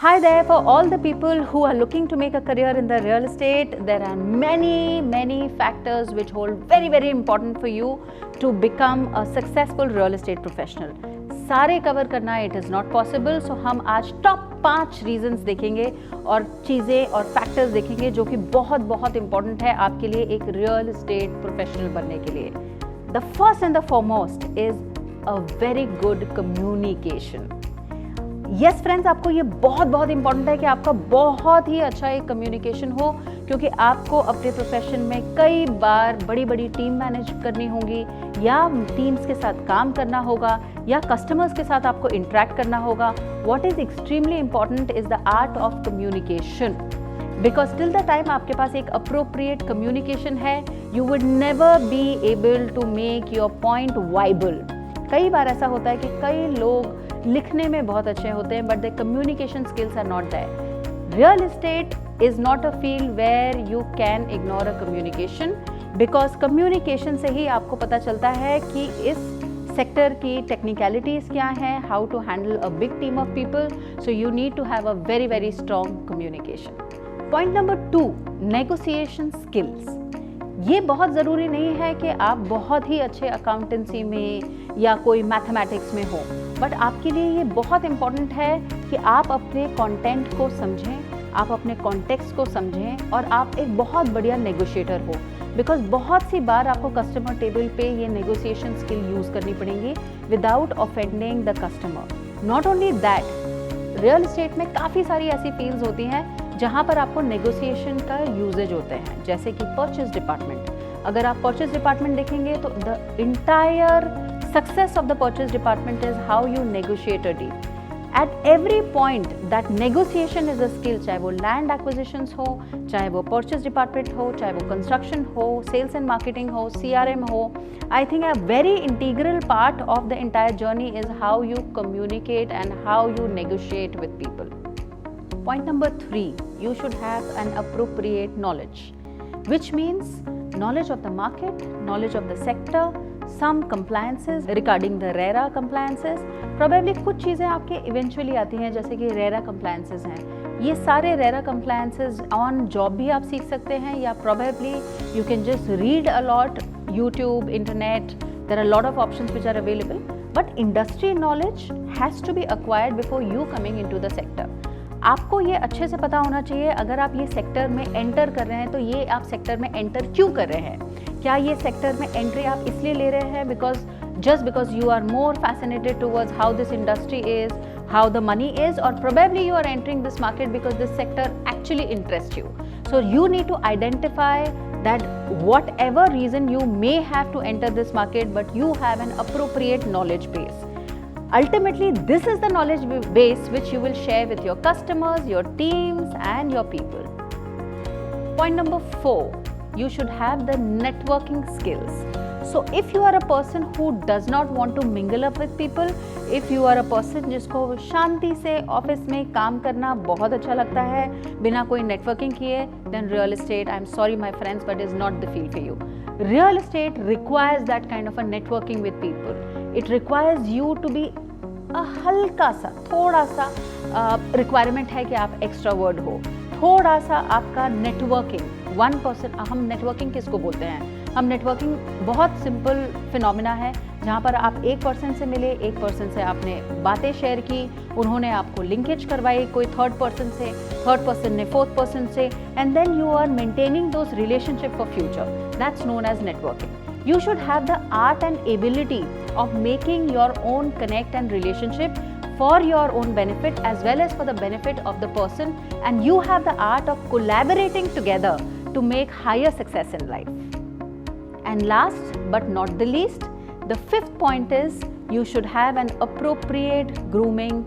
Hi there, for all the people who are looking to make a career in the real estate, there are many factors which hold very important for you to become a successful real estate professional. सारे cover करना it is not possible, सो हम आज top 5 reasons देखेंगे और चीज़ें और factors देखेंगे जो कि बहुत इम्पॉर्टेंट है आपके लिए एक रियल एस्टेट प्रोफेशनल बनने के लिए. The first and the foremost is a very good communication. Yes friends, आपको ये बहुत इंपॉर्टेंट है कि आपका बहुत ही अच्छा एक कम्युनिकेशन हो, क्योंकि आपको अपने प्रोफेशन में कई बार बड़ी टीम मैनेज करनी होगी, या टीम्स के साथ काम करना होगा, या कस्टमर्स के साथ आपको इंटरेक्ट करना होगा. What is extremely important is the art of communication, because till the time आपके पास एक अप्रोप्रिएट कम्युनिकेशन है, you would never be able to make your point viable. कई बार ऐसा होता है कि कई लोग लिखने में बहुत अच्छे होते हैं, but the communication skills are not there. Real estate is not a field where you can ignore a communication, because communication से ही आपको पता चलता है कि इस सेक्टर की टेक्निकलिटीज़ क्या हैं, how to handle a big team of people. So you need to have a very strong communication. Point number 2, negotiation skills. ये बहुत ज़रूरी नहीं है कि आप बहुत ही अच्छे अकाउंटेंसी में या कोई मैथमेटिक्स में हो, बट आपके लिए ये बहुत इम्पॉर्टेंट है कि आप अपने कंटेंट को समझें, आप अपने कॉन्टेक्स्ट को समझें, और आप एक बहुत बढ़िया नेगोशिएटर हो. बिकॉज बहुत सी बार आपको कस्टमर टेबल पे ये नेगोशिएशन स्किल यूज़ करनी पड़ेंगी without offending the customer. Not only that, real estate में काफ़ी सारी ऐसी फील्ड्स होती हैं जहाँ पर आपको नेगोशिएशन का यूजेज होते हैं, जैसे कि परचेज डिपार्टमेंट. अगर आप परचेज डिपार्टमेंट देखेंगे तो the entire success of the purchase department is how you negotiate a deal. At every point that negotiation is a skill, चाहे वो land acquisitions हो, चाहे वो purchase department हो, चाहे वो construction हो, sales and marketing हो, CRM हो, I think a very integral part of the entire journey is how you communicate and how you negotiate with people. Point number 3, you should have an appropriate knowledge, which means knowledge of the market, knowledge of the sector, some compliances regarding the RERA compliances. Probably कुछ चीज़ें आपके eventually आती हैं, जैसे कि RERA compliances हैं. ये सारे RERA compliances on job भी आप सीख सकते हैं, या probably you can just read a lot, YouTube, internet. There are a lot of options which are available, but industry knowledge has to be acquired before you coming into the sector. आपको ये अच्छे से पता होना चाहिए, अगर आप ये सेक्टर में एंटर कर रहे हैं तो ये आप सेक्टर में एंटर क्यों कर रहे हैं. क्या ये सेक्टर में एंट्री आप इसलिए ले रहे हैं because you are more fascinated towards how this industry is, how the money is, और probably you are entering this market because this sector actually interest you. So you need to identify that whatever reason you may have to enter this market, but you have an appropriate knowledge base. Ultimately, this is the knowledge base which you will share with your customers, your teams and your people. Point number 4, you should have the networking skills. So if you are a person who does not want to mingle up with people, if you are a person जिसको शांति से office में काम करना बहुत अच्छा लगता है बिना कोई नेटवर्किंग किए, then real estate, I'm sorry my friends, but is not the field for you. Real estate requires that kind of a networking with people. It requires you to be हल्का सा, थोड़ा सा रिक्वायरमेंट है कि आप एक्स्ट्रावर्ड हो, थोड़ा सा आपका नेटवर्किंग 1%. हम नेटवर्किंग किसको बोलते हैं? हम नेटवर्किंग बहुत सिंपल फिनोमिना है, जहाँ पर आप एक पर्सन से मिले, एक पर्सन से आपने बातें शेयर की, उन्होंने आपको लिंकेज करवाई कोई थर्ड पर्सन से, थर्ड पर्सन ने फोर्थ पर्सन से, and then you are maintaining those relationship for future. That's known as networking. You should have the art and ability of making your own connect and relationship for your own benefit as well as for the benefit of the person, and you have the art of collaborating together to make higher success in life. And last but not the least, the 5th point is you should have an appropriate grooming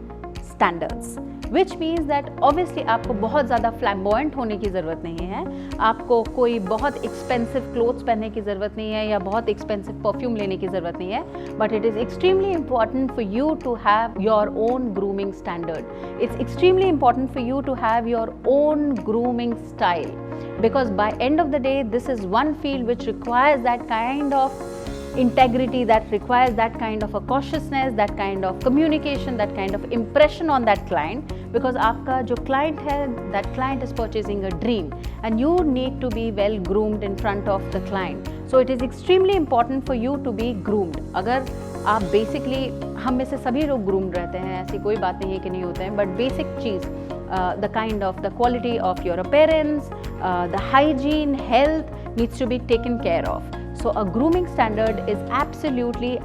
standards. Which means that obviously आपको बहुत ज़्यादा flamboyant होने की ज़रूरत नहीं है, आपको कोई बहुत एक्सपेंसिव क्लोथ्स पहनने की ज़रूरत नहीं है, या बहुत एक्सपेंसिव परफ्यूम लेने की ज़रूरत नहीं है, but it is extremely important for you to have your own grooming standard. It's extremely important for you to have your own grooming style, because by end of the day this is one field which requires that kind of integrity, that requires that kind of a cautiousness, that kind of communication, that kind of impression on that client, because आपका जो client है, that client is purchasing a dream and you need to be well groomed in front of the client. So it is extremely important for you to be groomed. अगर आप basically, हम में से सभी लोग groomed रहते हैं, ऐसी कोई बात नहीं है कि नहीं होते हैं, but basic cheese, the quality of your appearance, the hygiene, health needs to be taken care of. So a grooming standard is absolutely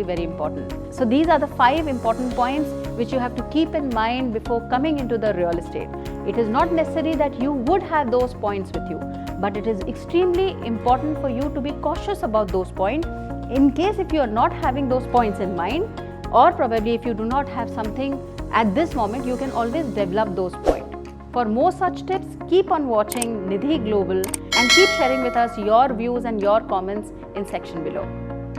very important. So these are the 5 important points which you have to keep in mind before coming into the real estate. It is not necessary that you would have those points with you, but it is extremely important for you to be cautious about those points. In case if you are not having those points in mind, or probably if you do not have something at this moment, you can always develop those points. For more such tips, keep on watching Nidhi Global and keep sharing with us your views and your comments in section below.